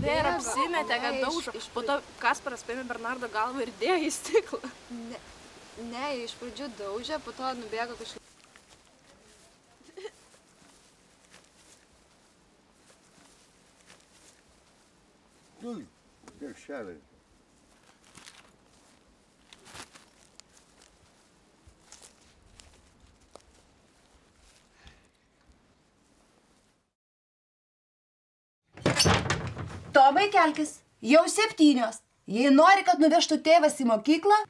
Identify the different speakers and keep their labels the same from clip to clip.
Speaker 1: bėga ir apsimetė, kad daužo. Po to Kasparas paėmė Bernardo galvą ir dėjo į stiklą.
Speaker 2: Ne, iš pradžių daužė, po to nubėgo kažkaip.
Speaker 3: Kirkšelė.
Speaker 4: Tomai, kelkis. Jau 7. Jei nori, kad nuvežtų tėvas į mokyklą,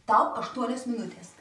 Speaker 4: tau 8 minutės.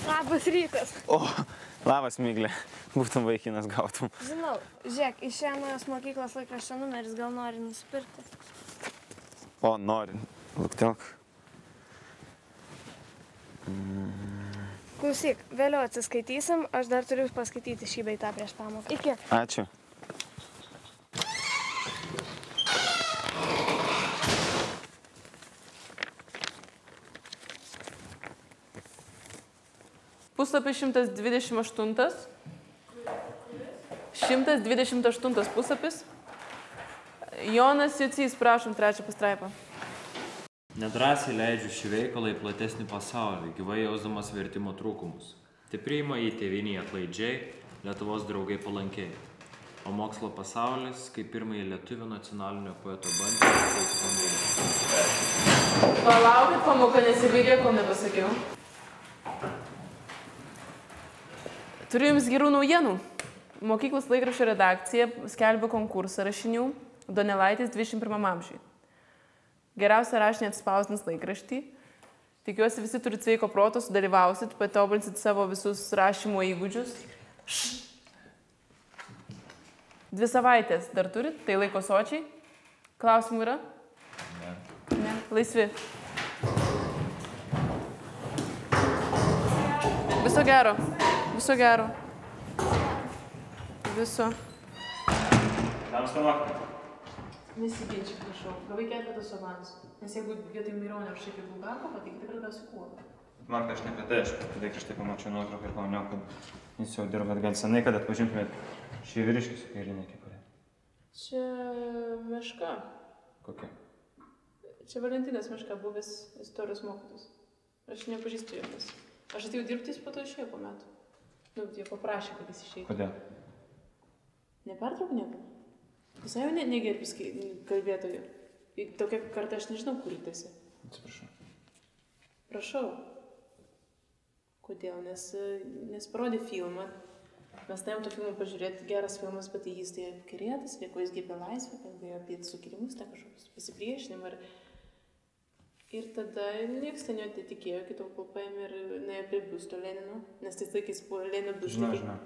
Speaker 1: Labas rytas.
Speaker 5: O, labas, Miglė. Būtum vaikinas gautum.
Speaker 1: Žinau, žiūrėk, išėjo naujos mokyklos laikraščio numeris, gal nori nusipirkti?
Speaker 5: O, nori. Luktelk.
Speaker 1: Klausyk, vėliau atsiskaitysim, aš dar turiu paskaityti šį bei tą prieš pamoką. Iki.
Speaker 5: Ačiū.
Speaker 6: Puslapis 128. 128 puslapis. Jonas Jucys, prašom, 3 pastraipą.
Speaker 7: Nedrąsiai leidžiu šį veikalą į platesnį pasaulį, gyvai jausdamas vertimo trūkumus. Tai priima į tėvynį atlaidžiai, Lietuvos draugai palankiai. O mokslo pasaulis, kaip pirmąjį lietuvių nacionalinio poeto bandymą, tai pamėgti.
Speaker 6: Palaukit, pamoka nesibaigė, kol nepasakiau. Turiu jums gerų naujienų. Mokyklos laikraščio redakcija skelbia konkursą rašinių Donelaitis 21 amžiui. Geriausia rašinė atspausdins laikraštį. Tikiuosi, visi turit sveiko proto, sudalyvausit, patobulinsit savo visus rašymo įgūdžius. 2 savaitės dar turit, tai laiko sočiai. Klausimų yra? Ne. Laisvi. Viso gero. Viso gero. Viso.
Speaker 7: Tamsta vakarą.
Speaker 6: Nesiginčiai, prašau. Gavai 4 avansų. Nes jeigu vietoj Maironio ar šiaip į Bulgarką, pateikti tikrai gausi kuo.
Speaker 7: Marta, aš ne apie tai, aš prieš tai pamačiau nuotrauką ir pamaniau, kad jūs jau dirbat gan senai, kad atpažintumėt šį vyriškį su kailinė kepurė.
Speaker 6: Čia Meška.
Speaker 7: Kokia?
Speaker 6: Čia Valentinas Meška, buvęs istorijos mokytojas. Aš nepažįstu jomis. Aš atėjau dirbti, jis po to išėjo po metų. Nu, jie paprašė, kad jis išėjo.
Speaker 7: Kodėl?
Speaker 6: Nepertrauk nieko. Visai jau negerbis kalbėtojų. Tokia karta aš nežinau, kur įtasi.
Speaker 7: Atsiprašau.
Speaker 6: Prašau. Kodėl? Nes parodė filmą. Mes norėjom to filmą pažiūrėti, geras filmas, bet jis tai apkerėtas, lieko jis gėbė laisvę, kalbėjo apie sukilimus, tą kažkokius pasipriešinimą. Ir tada nieks ten jo netikėjo, kitol kol paėmė ir nuėjo prie biusto Lenino, nes tais laikais buvo Lenino biustai.
Speaker 7: Žinau.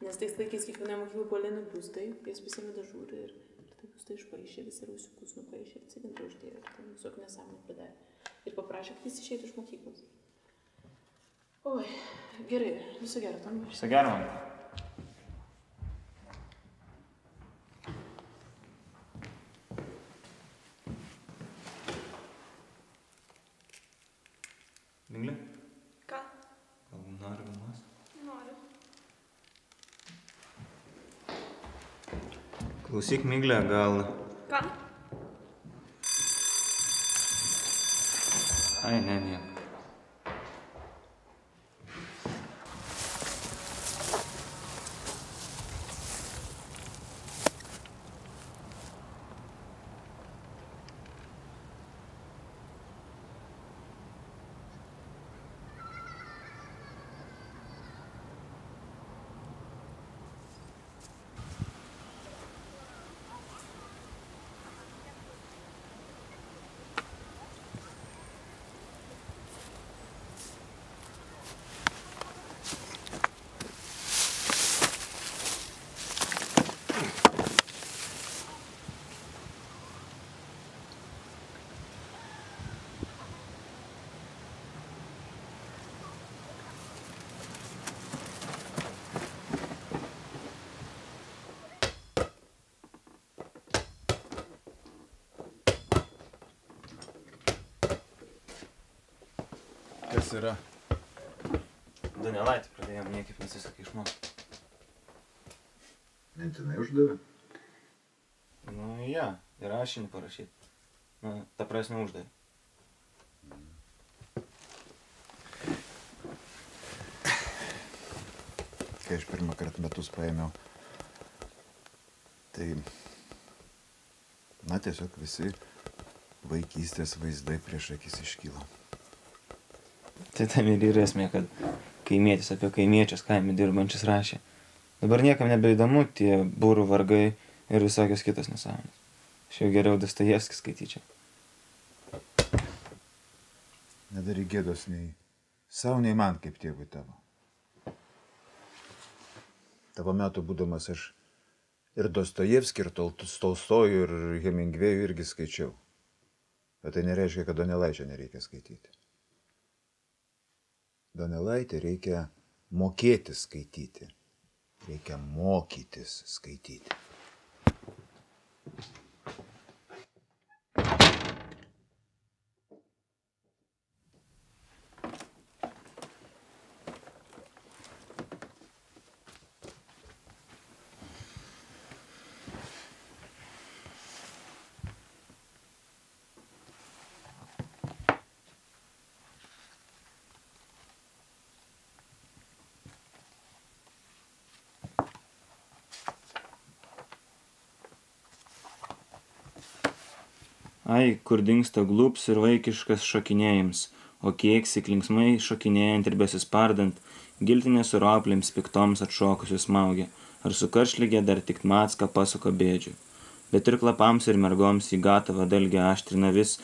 Speaker 6: Nes tais laikais kiekvienoje mokykloje buvo Lenino biustai, jis pasiėmė dažūrį ir tai biustai išpaišė, visą rausiukus nupaišė ir cilindrą uždėjo, ir ten visokių nesąmonę padarė. Ir paprašė, kad jis išeitų iš mokyklos. Oi, gerai, viso gero, tam aš.
Speaker 7: Viso gero, man. Miglė?
Speaker 1: Ką?
Speaker 7: Gal nori vienos?
Speaker 1: Noriu.
Speaker 7: Klausyk, Miglė, gal...
Speaker 1: Ką?
Speaker 7: Ai, ne, nieko.
Speaker 3: Kas yra?
Speaker 5: Donelaitį pradėjom niekaip nesisakai išmokti.
Speaker 3: Mintinai uždavė?
Speaker 5: Nu, ja, ir rašinį parašyti. Nu, ta prasme uždavė.
Speaker 3: Kai aš pirmą kartą metus paėmiau, tai, na, tiesiog visi vaikystės vaizdai prieš akis iškyla.
Speaker 5: Tai tam ir yra esmė, kad kaimietis apie kaimiečius kaime dirbančius rašė. Dabar niekam nebeįdomu tie būrų vargai ir visokios kitos nesąmonės. Aš jau geriau Dostojevskį skaityčiau.
Speaker 3: Nedaryk gėdos nei savo, nei man kaip tėvui tavo. Tavo metų būdamas aš ir Dostojevskį, ir Tolstojų, ir Hemingvėjų irgi skaičiau. Bet tai nereiškia, kad Donelaičio nereikia skaityti. Donelaitį reikia mokėti skaityti. Reikia mokytis skaityti.
Speaker 5: Ai, kur dingsta glūps ir vaikiškas šokinėjims, o kieksik linksmai šokinėjant ir besispardant, giltinė su roplėms piktoms atšokusius smaugia, ar su karšligė dar tik macką pasuka bėdžių. Bet ir klapams ir mergoms į gatavą dalgę aštrina vis,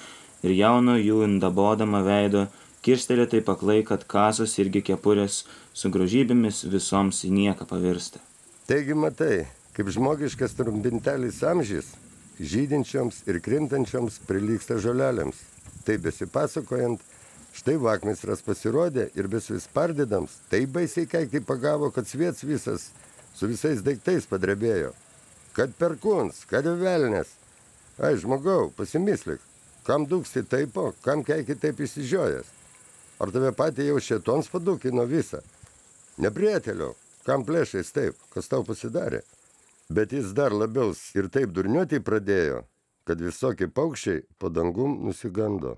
Speaker 5: ir jauno jų indabodama veido, kirstelė taip aklai, kad kasos irgi kepurės su grožybėmis visoms į nieką pavirsta.
Speaker 8: Taigi matai, kaip žmogiškas trumpintelis amžys, žydinčioms ir krintančioms prilygsta žolelėms. Taip besipasakojant, štai vakmistras pasirodė ir besispardydams, taip baisiai keikti pagavo, kad sviets visas su visais daiktais padrebėjo. Kad perkūns, kad velnės. Ai, žmogau, pasimislik, kam dūksti taipo, kam keiki taip išsižiojęs? Ar tave patį jau šėtons padūkino visą? Neprieteliau, kam plėšais taip, kas tau pasidarė? Bet jis dar labiau ir taip durniuoti pradėjo, kad visokie paukščiai po dangum nusigando.